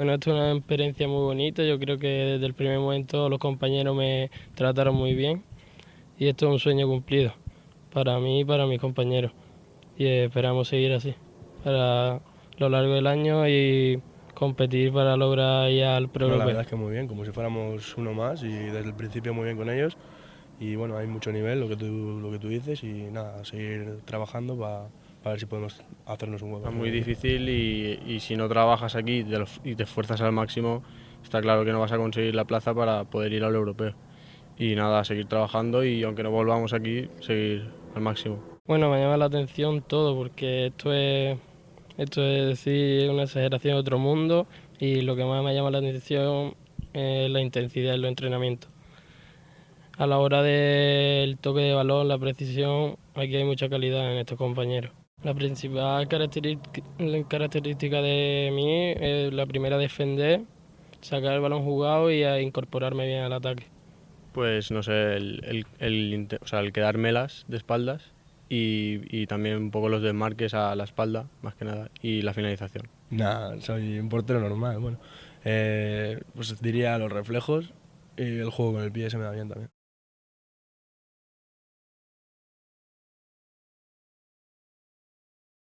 Bueno, esto es una experiencia muy bonita. Yo creo que desde el primer momento los compañeros me trataron muy bien y esto es un sueño cumplido para mí y para mis compañeros. Y esperamos seguir así para lo largo del año y competir para lograr ya el No, la pre-europeo. verdad es que muy bien, como si fuéramos uno más y desde el principio muy bien con ellos. Y bueno, hay mucho nivel, lo que tú dices, y nada, seguir trabajando para ver si podemos hacernos un hueco. Es muy difícil y si no trabajas aquí y te esfuerzas al máximo, está claro que no vas a conseguir la plaza para poder ir al europeo. Y nada, seguir trabajando y aunque no volvamos aquí, seguir al máximo. Bueno, me llama la atención todo porque esto es decir, una exageración de otro mundo y lo que más me llama la atención es la intensidad en los entrenamientos. A la hora del toque de balón, la precisión, aquí hay mucha calidad en estos compañeros. La principal característica de mí es la primera defender, sacar el balón jugado y a incorporarme bien al ataque. Pues no sé, o sea, el quedármelas de espaldas y también un poco los desmarques a la espalda, más que nada, y la finalización. Nada, soy un portero normal. Bueno, pues diría los reflejos y el juego con el pie se me da bien también.